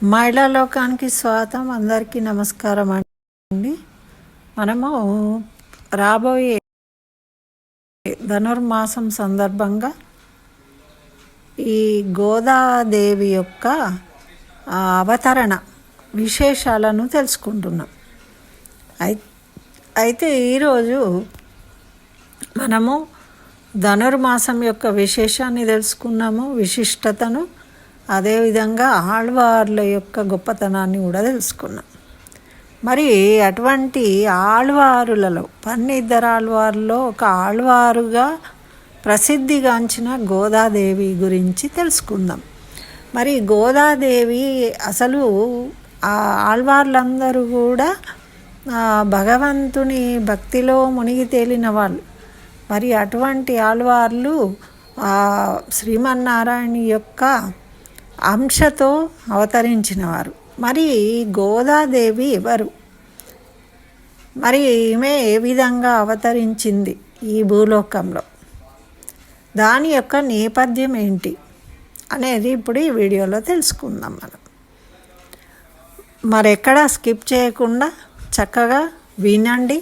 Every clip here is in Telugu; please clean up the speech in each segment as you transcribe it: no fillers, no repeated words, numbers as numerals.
మహిళా లోకానికి స్వాగతం. అందరికీ నమస్కారం అండి. మనము రాబోయే ధనుర్మాసం సందర్భంగా ఈ గోదాదేవి యొక్క అవతరణ విశేషాలను తెలుసుకుంటున్నాం. అయితే ఈరోజు మనము ధనుర్మాసం యొక్క విశేషాన్ని తెలుసుకున్నాము, విశిష్టతను, అదేవిధంగా ఆళ్వార్ల యొక్క గొప్పతనాన్ని కూడా తెలుసుకున్నాం. మరి అటువంటి ఆళ్వారులలో 12 ఆళ్వారులో ఒక ఆళ్వారుగా ప్రసిద్ధిగాంచిన గోదాదేవి గురించి తెలుసుకుందాం. మరి గోదాదేవి అసలు ఆ ఆళ్వార్లందరూ కూడా భగవంతుని భక్తిలో మునిగి తేలిన వాళ్ళు. మరి అటువంటి ఆళ్వార్లు శ్రీమన్నారాయణ యొక్క అంశతో అవతరించినవారు. మరి గోదాదేవి ఎవరు? మరి ఈమె ఏ విధంగా అవతరించింది ఈ భూలోకంలో? దాని యొక్క నేపథ్యం ఏంటి అనేది ఇప్పుడు ఈ వీడియోలో తెలుసుకుందాం మనం. మరెక్కడా స్కిప్ చేయకుండా చక్కగా వినండి,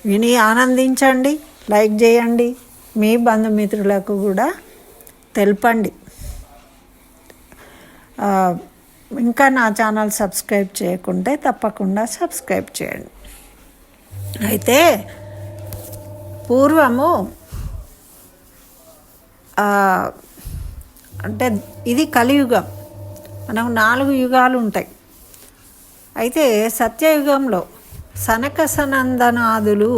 విని ఆనందించండి, లైక్ చేయండి, మీ బంధుమిత్రులకు కూడా తెలపండి. ఇంకా నా ఛానల్ సబ్స్క్రైబ్ చేయకుంటే తప్పకుండా సబ్స్క్రైబ్ చేయండి. అయితే పూర్వము అంటే ఇది కలియుగం. మనకు 4 యుగాలు ఉంటాయి. అయితే సత్యయుగంలో సనక సనందనాదులు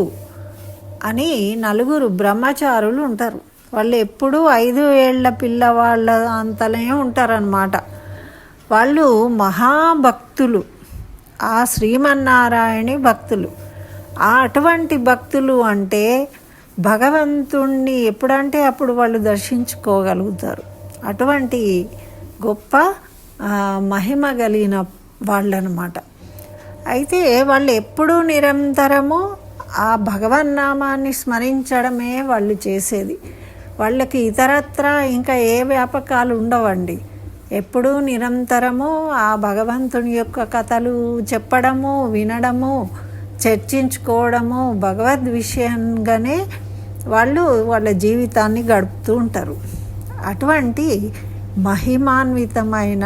అని 4 బ్రహ్మచారులు ఉంటారు. వాళ్ళు ఎప్పుడూ 5 ఏళ్ల పిల్లవాళ్ళ అంతనే ఉంటారన్నమాట. వాళ్ళు మహాభక్తులు, ఆ శ్రీమన్నారాయణి భక్తులు. అటువంటి భక్తులు అంటే భగవంతుణ్ణి ఎప్పుడంటే అప్పుడు వాళ్ళు దర్శించుకోగలుగుతారు. అటువంటి గొప్ప మహిమ కలిగిన వాళ్ళనమాట. అయితే వాళ్ళు ఎప్పుడూ నిరంతరము ఆ భగవన్నామాన్ని స్మరించడమే వాళ్ళు చేసేది. వాళ్ళకి ఇతరత్రా ఇంకా ఏ వ్యాపకాలు ఉండవండి. ఎప్పుడూ నిరంతరము ఆ భగవంతుని యొక్క కథలు చెప్పడము, వినడము, చర్చించుకోవడము, భగవద్ విషయంగానే వాళ్ళు వాళ్ళ జీవితాన్ని గడుపుతూ ఉంటారు. అటువంటి మహిమాన్వితమైన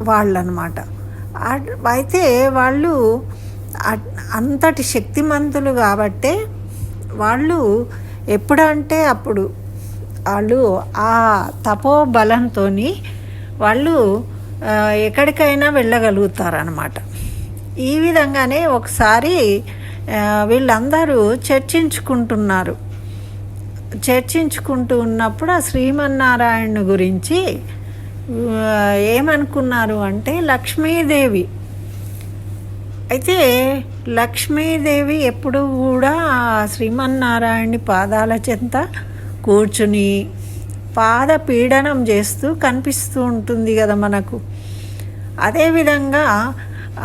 వాళ్ళనమాట. అయితే వాళ్ళు అంతటి శక్తిమంతులు కాబట్టే వాళ్ళు ఎప్పుడంటే అప్పుడు వాళ్ళు ఆ తపోబలంతో వాళ్ళు ఎక్కడికైనా వెళ్ళగలుగుతారనమాట. ఈ విధంగానే ఒకసారి వీళ్ళందరూ చర్చించుకుంటూ ఉన్నప్పుడు ఆ శ్రీమన్నారాయణ గురించి ఏమనుకున్నారు అంటే లక్ష్మీదేవి. అయితే లక్ష్మీదేవి ఎప్పుడు కూడా శ్రీమన్నారాయణి పాదాల చెంత కూర్చుని పాద పీడనం చేస్తూ కనిపిస్తూ ఉంటుంది కదా మనకు. అదేవిధంగా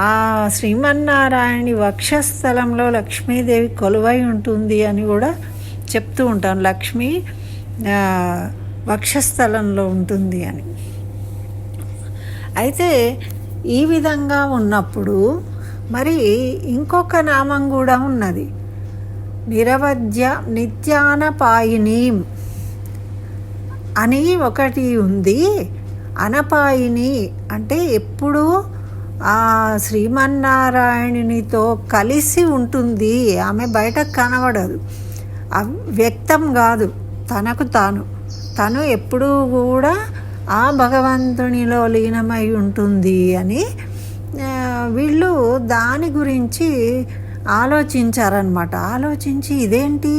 ఆ శ్రీమన్నారాయణి వక్షస్థలంలో లక్ష్మీదేవి కొలువై ఉంటుంది అని కూడా చెప్తూ ఉంటాం. లక్ష్మి వక్షస్థలంలో ఉంటుంది అని. అయితే ఈ విధంగా ఉన్నప్పుడు మరి ఇంకొక నామం కూడా ఉన్నది, నిత్యానపాయినీం అని ఒకటి ఉంది. అనపాయిని అంటే ఎప్పుడూ ఆ శ్రీమన్నారాయణునితో కలిసి ఉంటుంది. ఆమె బయటకు కనబడదు, వ్యక్తం కాదు, తను ఎప్పుడూ కూడా ఆ భగవంతునిలో లీనమై ఉంటుంది అని వీళ్ళు దాని గురించి ఆలోచించారనమాట. ఆలోచించి ఇదేంటి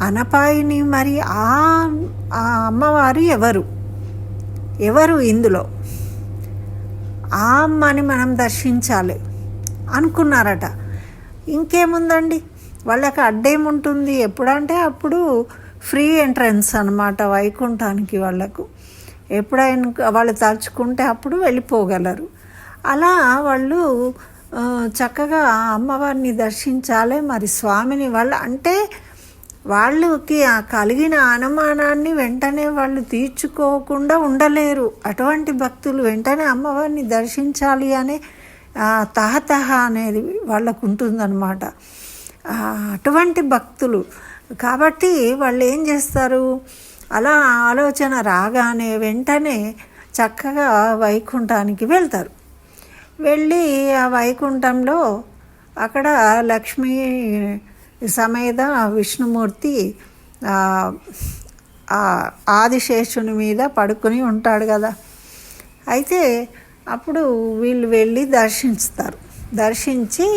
అనపాయిని, మరి ఆ అమ్మవారు ఎవరు ఇందులో? ఆ అమ్మని మనం దర్శించాలి అనుకున్నారట. ఇంకేముందండి, వాళ్ళకి అడ్డేముంటుంది? ఎప్పుడంటే అప్పుడు ఫ్రీ ఎంట్రన్స్ అన్నమాట వైకుంఠానికి. వాళ్ళకు ఎప్పుడైనా వాళ్ళు తలుచుకుంటే అప్పుడు వెళ్ళిపోగలరు. అలా వాళ్ళు చక్కగా అమ్మవారిని దర్శించాలి. మరి స్వామిని అంటే వాళ్ళకి ఆ కలిగిన అనుమానాన్ని వెంటనే వాళ్ళు తీర్చుకోకుండా ఉండలేరు. అటువంటి భక్తులు వెంటనే అమ్మవారిని దర్శించాలి అనే తహతహ అనేది వాళ్ళకు ఉంటుందన్నమాట. అటువంటి భక్తులు కాబట్టి వాళ్ళు ఏం చేస్తారు, అలా ఆలోచన రాగానే వెంటనే చక్కగా వైకుంఠానికి వెళ్తారు. వెళ్ళి ఆ వైకుంఠంలో అక్కడ లక్ష్మీ సమేత విష్ణుమూర్తి ఆదిశేషుని మీద పడుకొని ఉంటాడు కదా. అయితే అప్పుడు వీళ్ళు వెళ్ళి దర్శించి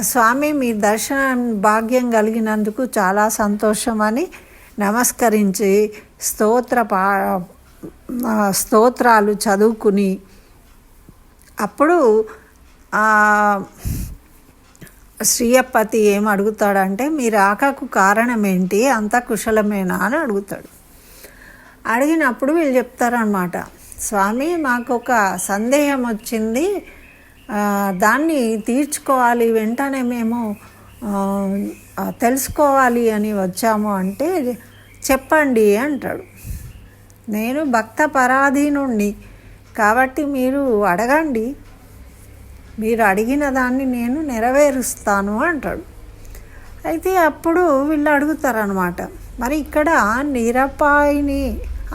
స్వామి మీ దర్శనం భాగ్యం కలిగినందుకు చాలా సంతోషమని నమస్కరించి స్తోత్రాలు చదువుకుని అప్పుడు శ్రీయపతి ఏం అడుగుతాడంటే, మీ రాకకు కారణం ఏంటి, అంత కుశలమేనా అని అడుగుతాడు. అడిగినప్పుడు వీళ్ళు చెప్తారనమాట, స్వామి మాకు ఒక సందేహం వచ్చింది, దాన్ని తీర్చుకోవాలి, వెంటనే మేము తెలుసుకోవాలి అని వచ్చాము అంటే చెప్పండి అంటాడు. నేను భక్త పరాధీనుణ్ణి కాబట్టి మీరు అడగండి, మీరు అడిగిన దాన్ని నేను నెరవేరుస్తాను అంటాడు. అయితే అప్పుడు వీళ్ళు అడుగుతారనమాట, మరి ఇక్కడ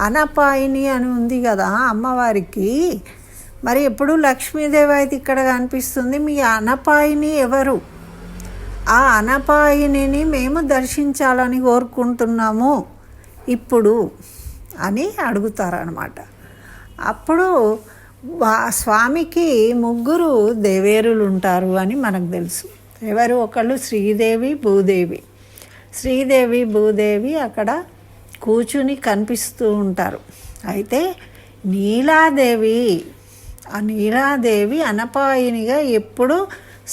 అనపాయిని అని ఉంది కదా అమ్మవారికి, మరి ఎప్పుడు లక్ష్మీదేవి అయితే ఇక్కడ కనిపిస్తుంది, మీ అనపాయిని ఎవరు, ఆ అనపాయిని మేము దర్శించాలని కోరుకుంటున్నాము ఇప్పుడు అని అడుగుతారనమాట. అప్పుడు స్వామికి 3 దేవేరులు ఉంటారు అని మనకు తెలుసు. ఎవరు, ఒకళ్ళు శ్రీదేవి భూదేవి అక్కడ కూర్చుని కనిపిస్తూ ఉంటారు. అయితే నీలాదేవి అనపాయినిగా ఎప్పుడు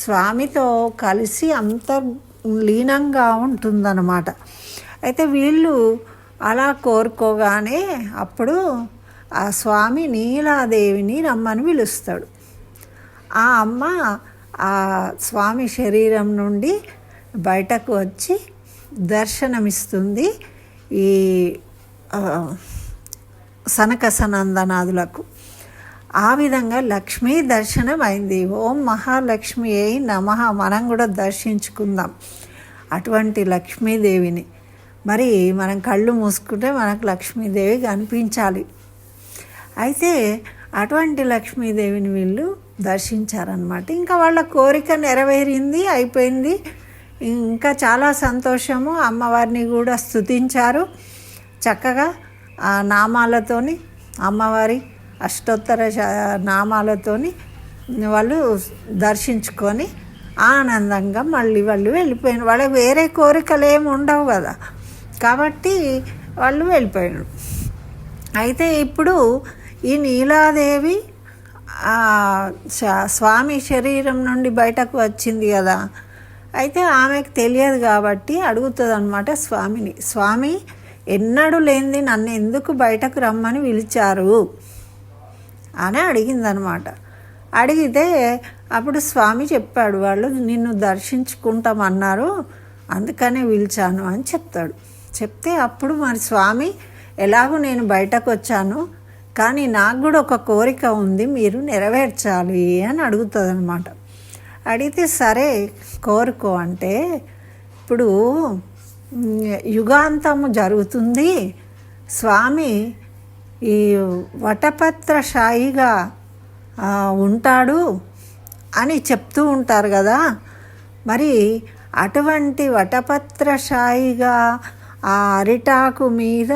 స్వామితో కలిసి అంతర్లీనంగా ఉంటుందన్నమాట. అయితే వీళ్ళు అలా కోరుకోగానే అప్పుడు ఆ స్వామి నీలాదేవిని రమ్మని పిలుస్తాడు. ఆ అమ్మ ఆ స్వామి శరీరం నుండి బయటకు వచ్చి దర్శనమిస్తుంది ఈ సనకసనందనాదులకు. ఆ విధంగా లక్ష్మీ దర్శనం అయింది. ఓం మహాలక్ష్మి అయి నమః. మనం కూడా దర్శించుకుందాం అటువంటి లక్ష్మీదేవిని. మరి మనం కళ్ళు మూసుకుంటే మనకు లక్ష్మీదేవి కనిపించాలి. అయితే అటువంటి లక్ష్మీదేవిని వీళ్ళు దర్శించారనమాట. ఇంకా వాళ్ళ కోరిక నెరవేరింది, అయిపోయింది. ఇంకా చాలా సంతోషము. అమ్మవారిని కూడా స్తుతించారు చక్కగా ఆ నామాలతోని, అమ్మవారి అష్టోత్తర నామాలతోని వాళ్ళు దర్శించుకొని ఆనందంగా మళ్ళీ వాళ్ళు వెళ్ళిపోయినారు. వాళ్ళకి వేరే కోరికలు ఏమి ఉండవు కదా, కాబట్టి వాళ్ళు వెళ్ళిపోయారు. అయితే ఇప్పుడు ఈ నీలాదేవి స్వామి శరీరం నుండి బయటకు వచ్చింది కదా. అయితే ఆమెకు తెలియదు కాబట్టి అడుగుతుంది అన్నమాట స్వామిని, స్వామి ఎన్నడూ లేనిది నన్ను ఎందుకు బయటకు రమ్మని పిలిచారు అని అడిగిందనమాట. అడిగితే అప్పుడు స్వామి చెప్పాడు, వాళ్ళు నిన్ను దర్శించుకుంటామన్నారు అందుకనే పిలిచాను అని చెప్తాడు. చెప్తే అప్పుడు మరి స్వామి ఎలాగో నేను బయటకు వచ్చాను, కానీ నాకు కూడా ఒక కోరిక ఉంది, మీరు నెరవేర్చాలి అని అడుగుతుంది అనమాట. అడిగితే సరే కోరుకో అంటే, ఇప్పుడు యుగాంతము జరుగుతుంది, స్వామి ఈ వటపత్రశాయిగా ఉంటాడు అని చెప్తూ ఉంటారు కదా. మరి అటువంటి వటపత్రశాయిగా ఆ అరిటాకు మీద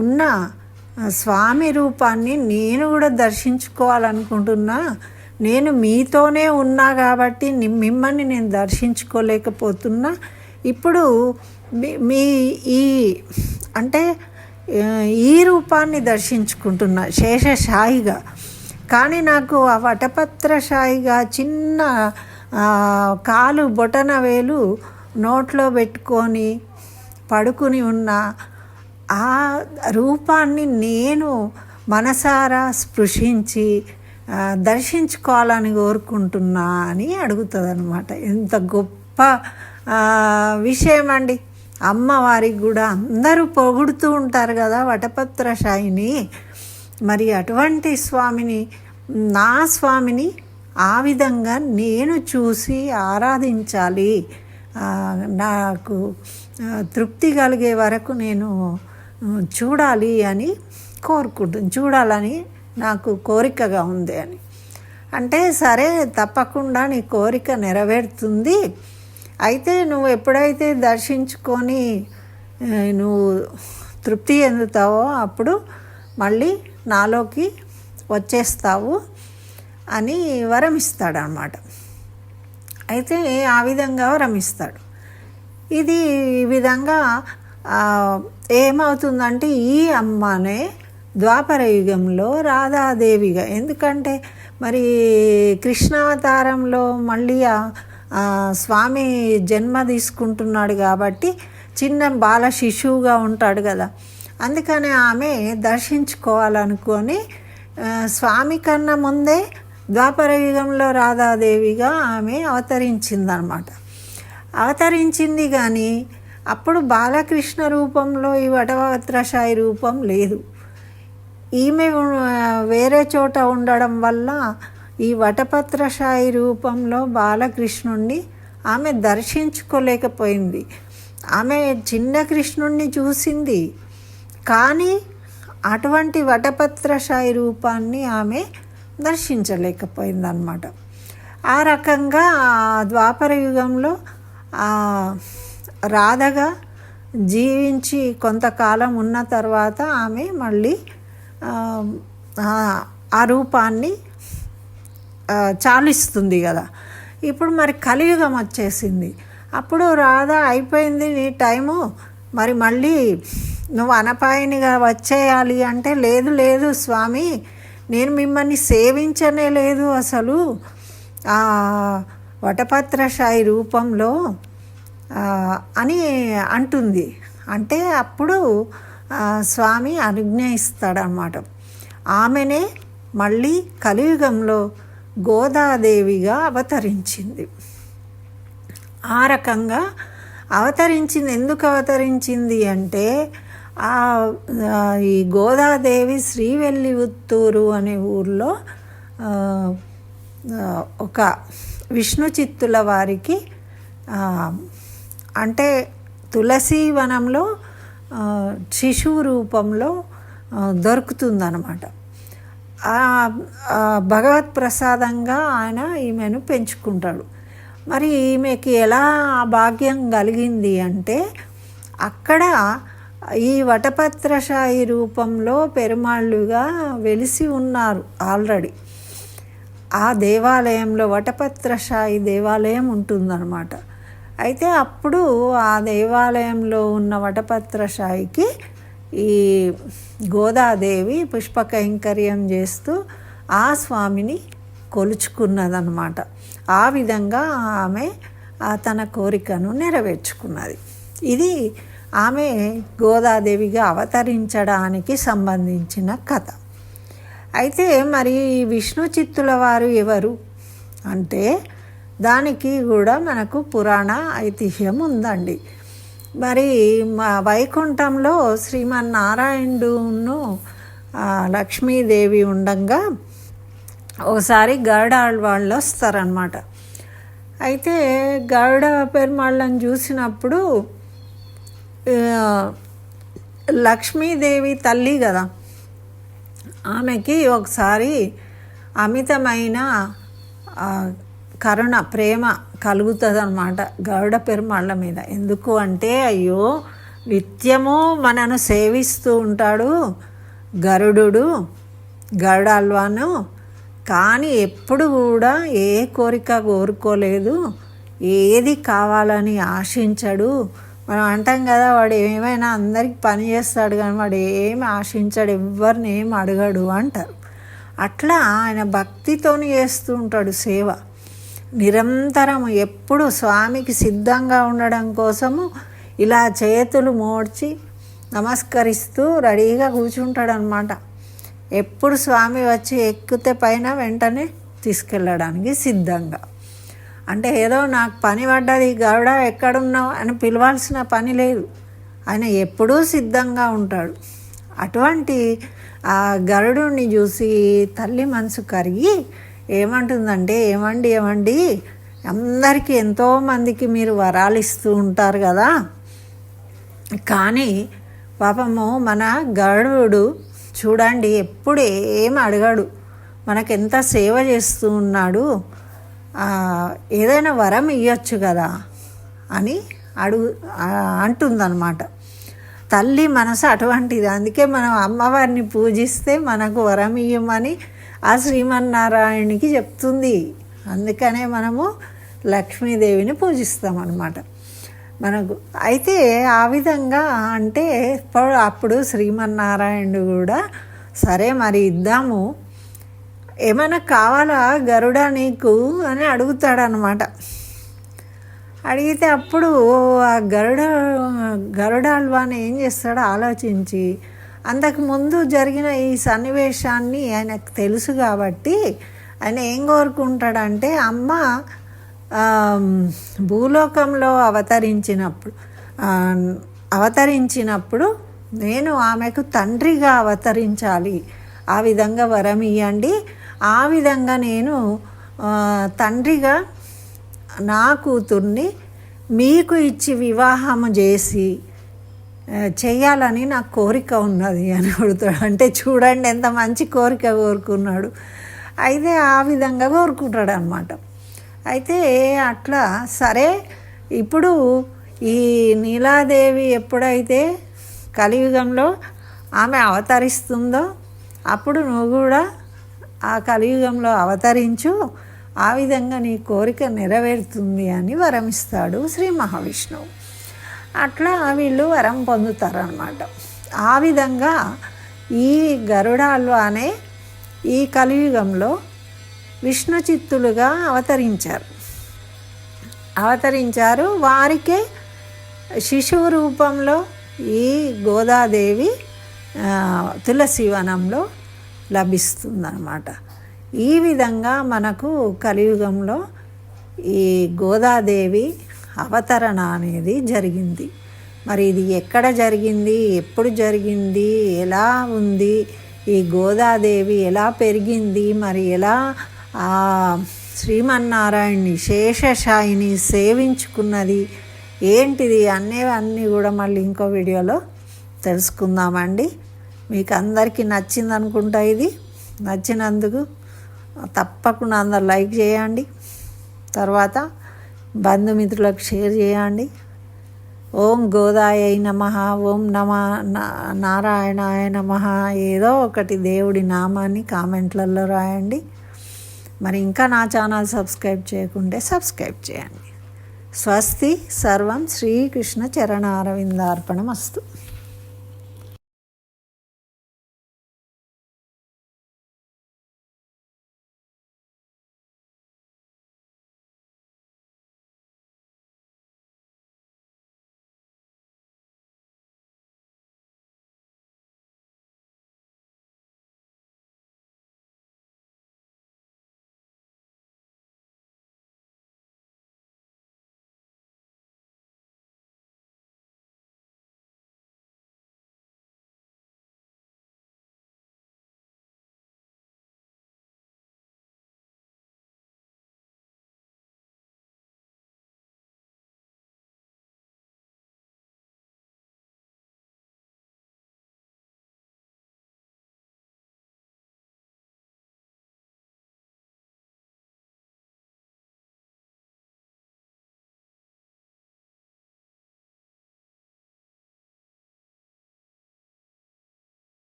ఉన్న స్వామి రూపాన్ని నేను కూడా దర్శించుకోవాలనుకుంటున్నా. నేను మీతోనే ఉన్నా కాబట్టి మిమ్మల్ని నేను దర్శించుకోలేకపోతున్నా. ఇప్పుడు మీ అంటే ఈ రూపాన్ని దర్శించుకుంటున్నా శేషశాయిగా. కానీ నాకు ఆ వటపత్రశాయిగా చిన్న కాలు బొటన వేలు నోట్లో పెట్టుకొని పడుకుని ఉన్న ఆ రూపాన్ని నేను మనసారా స్పృశించి దర్శించుకోవాలని కోరుకుంటున్నా అని అడుగుతుంది అనమాట. ఎంత గొప్ప విషయం అండి. అమ్మవారికి కూడా అందరూ పొగుడుతూ ఉంటారు కదా వటపత్రశాయిని. మరి అటువంటి స్వామిని, నా స్వామిని ఆ విధంగా నేను చూసి ఆరాధించాలి, నాకు తృప్తి కలిగే వరకు నేను చూడాలి అని చూడాలని నాకు కోరికగా ఉంది అని అంటే, సరే తప్పకుండా నీ కోరిక నెరవేరుతుంది. అయితే నువ్వు ఎప్పుడైతే దర్శించుకొని నువ్వు తృప్తి చెందుతావో అప్పుడు మళ్ళీ నాలోకి వచ్చేస్తావు అని వరం ఇస్తాడనమాట. అయితే ఆ విధంగా వరం ఇస్తాడు. ఇది ఈ విధంగా ఏమవుతుందంటే, ఈ అమ్మనే ద్వాపర యుగంలో రాధాదేవిగా, ఎందుకంటే మరి కృష్ణావతారంలో మళ్ళీ స్వామి జన్మ తీసుకుంటున్నాడు కాబట్టి చిన్న బాల శిశువుగా ఉంటాడు కదా, అందుకని ఆమె దర్శించుకోవాలనుకొని స్వామి కన్నా ముందే ద్వాపర యుగంలో రాధాదేవిగా ఆమె అవతరించిందనమాట. అవతరించింది కానీ అప్పుడు బాలకృష్ణ రూపంలో ఈ వటపత్రశాయి రూపం లేదు. ఈమె వేరే చోట ఉండడం వల్ల ఈ వటపత్రశాయి రూపంలో బాలకృష్ణుణ్ణి ఆమె దర్శించుకోలేకపోయింది. ఆమె చిన్న కృష్ణుణ్ణి చూసింది కానీ అటువంటి వటపత్రశాయి రూపాన్ని ఆమె దర్శించలేకపోయిందన్నమాట. ఆ రకంగా ద్వాపర యుగంలో రాధగా జీవించి కొంతకాలం ఉన్న తర్వాత ఆమె మళ్ళీ ఆ రూపాన్ని చాలిస్తుంది కదా. ఇప్పుడు మరి కలియుగం వచ్చేసింది. అప్పుడు రాధ అయిపోయింది నీ టైము, మరి మళ్ళీ నువ్వు అనపాయనిగా వచ్చేయాలి అంటే, లేదు లేదు స్వామి, నేను మిమ్మల్ని సేవించనే లేదు అసలు వటపత్రశాయి రూపంలో అని అంటుంది. అంటే అప్పుడు స్వామి అనుజ్ఞ ఇస్తాడనమాట. ఆమెనే మళ్ళీ కలియుగంలో గోదాదేవిగా అవతరించింది. ఆ రకంగా అవతరించింది. ఎందుకు అవతరించింది అంటే, ఈ గోదాదేవి శ్రీవెల్లిపుత్తూరు అనే ఊర్లో ఒక విష్ణు చిత్తుల వారికి అంటే తులసి వనంలో శిశువు రూపంలో దొరుకుతుందన్నమాట. భగవత్ ప్రసాదంగా ఆయన ఈమెను పెంచుకుంటాడు. మరి ఈమెకి ఎలా భాగ్యం కలిగింది అంటే, అక్కడ ఈ వటపత్రశాయి రూపంలో పెరుమాళ్ళుగా వెలిసి ఉన్నారు ఆల్రెడీ. ఆ దేవాలయంలో వటపత్రశాయి దేవాలయం ఉంటుందన్నమాట. అయితే అప్పుడు ఆ దేవాలయంలో ఉన్న వటపత్రశాయికి ఈ గోదాదేవి పుష్ప కైంకర్యం చేస్తూ ఆ స్వామిని కొలుచుకున్నదన్నమాట. ఆ విధంగా ఆమె తన కోరికను నెరవేర్చుకున్నది. ఇది ఆమె గోదాదేవిగా అవతరించడానికి సంబంధించిన కథ. అయితే మరి విష్ణు చిత్తుల వారు ఎవరు అంటే, దానికి కూడా మనకు పురాణ ఐతిహ్యం ఉందండి. మరి వైకుంఠంలో శ్రీమన్నారాయణుడును లక్ష్మీదేవి ఉండంగా ఒకసారి గరుడాళ్వాళ్ళు వస్తారనమాట. అయితే గరుడ పెరుమాళ్ళని చూసినప్పుడు లక్ష్మీదేవి తల్లి కదా, ఆమెకి ఒకసారి అమితమైన కరుణ ప్రేమ కలుగుతుంది అన్నమాట గరుడ పెరుమాళ్ళ మీద. ఎందుకు అంటే, అయ్యో నిత్యము మనను సేవిస్తూ ఉంటాడు గరుడాళ్వాను, కానీ ఎప్పుడు కూడా ఏ కోరిక కోరుకోలేదు, ఏది కావాలని ఆశించడు. మనం అంటాం కదా, వాడు ఏమైనా అందరికి పని చేస్తాడు కానీ వాడు ఏమి ఆశించాడు, ఎవరిని ఏం అడగడు అంటారు. అట్లా ఆయన భక్తితోని చేస్తూ ఉంటాడు సేవ నిరంతరం. ఎప్పుడు స్వామికి సిద్ధంగా ఉండడం కోసము ఇలా చేతులు మోడ్చి నమస్కరిస్తూ రెడీగా కూర్చుంటాడనమాట. ఎప్పుడు స్వామి వచ్చి ఎక్కితే పైన వెంటనే తీసుకెళ్ళడానికి సిద్ధంగా. అంటే ఏదో నాకు పని పడ్డది గరుడ ఎక్కడున్నావు అని పిలవాల్సిన పని లేదు, ఆయన ఎప్పుడూ సిద్ధంగా ఉంటాడు. అటువంటి ఆ గరుడుని చూసి తల్లి మనసు కరిగి ఏమంటుందంటే, ఏమండి అందరికీ ఎంతోమందికి మీరు వరాలు ఇస్తూ ఉంటారు కదా, కానీ పాపము మన గరుడు చూడండి ఎప్పుడు ఏం అడగడు, మనకెంత సేవ చేస్తూ ఉన్నాడు, ఏదైనా వరం ఇవ్వచ్చు కదా అని అంటుందన్నమాట. తల్లి మనసు అటువంటిది. అందుకే మనం అమ్మవారిని పూజిస్తే మనకు వరం ఇయ్యమని ఆ శ్రీమన్నారాయణునికి చెప్తుంది. అందుకనే మనము లక్ష్మీదేవిని పూజిస్తామన్నమాట. మనకు అయితే ఆ విధంగా అంటే అప్పుడు శ్రీమన్నారాయణుడు కూడా సరే మరి ఇద్దాము, ఏమైనా కావాలా గరుడా నీకు అని అడుగుతాడనమాట. అడిగితే అప్పుడు ఆ గరుడాల్వాని ఏం చేస్తాడో ఆలోచించి, అంతకుముందు జరిగిన ఈ సన్నివేశాన్ని ఆయనకు తెలుసు కాబట్టి ఆయన ఏం కోరుకుంటాడంటే, అమ్మ భూలోకంలో అవతరించినప్పుడు నేను ఆమెకు తండ్రిగా అవతరించాలి, ఆ విధంగా వరం ఇవ్వండి, ఆ విధంగా నేను తండ్రిగా నా కూతుర్ని మీకు ఇచ్చి వివాహము చేయాలని నా కోరిక ఉన్నది అని అడుగుతాడు. అంటే చూడండి ఎంత మంచి కోరిక కోరుకున్నాడు. అయితే ఆ విధంగా కోరుకుంటాడు అన్నమాట. అయితే అట్లా సరే, ఇప్పుడు ఈ నీలాదేవి ఎప్పుడైతే కలియుగంలో ఆమె అవతరిస్తుందో అప్పుడు నువ్వు కూడా ఆ కలియుగంలో అవతరించు, ఆ విధంగా నీ కోరిక నెరవేరుతుంది అని వరమిస్తాడు శ్రీ మహావిష్ణువు. అట్లా వీళ్ళు వరం పొందుతారన్నమాట. ఆ విధంగా ఈ గరుడాల్వానే ఈ కలియుగంలో విష్ణు చిత్తులుగా అవతరించారు. వారికే శిశువు రూపంలో ఈ గోదాదేవి తులసివనంలో లభిస్తుందన్నమాట. ఈ విధంగా మనకు కలియుగంలో ఈ గోదాదేవి అవతరణ అనేది జరిగింది. మరి ఇది ఎక్కడ జరిగింది, ఎప్పుడు జరిగింది, ఎలా ఉంది, ఈ గోదాదేవి ఎలా పెరిగింది, మరి ఎలా శ్రీమన్నారాయణ్ణి శేషశాయిని సేవించుకున్నది ఏంటిది అన్నీ కూడా మళ్ళీ ఇంకో వీడియోలో తెలుసుకుందామండి. మీకు అందరికీ నచ్చింది అనుకుంటా. ఇది నచ్చినందుకు తప్పకుండా అందరు లైక్ చేయండి, తర్వాత బంధుమిత్రులకు షేర్ చేయండి. ఓం గోదాయై నమః, ఓం నారాయణాయ నమః, ఏదో ఒకటి దేవుడి నామాన్ని కామెంట్లలో రాయండి. మరి ఇంకా నా ఛానల్ సబ్స్క్రైబ్ చేయకుంటే సబ్స్క్రైబ్ చేయండి. స్వస్తి. సర్వం శ్రీకృష్ణ చరణారవిందార్పణమస్తు.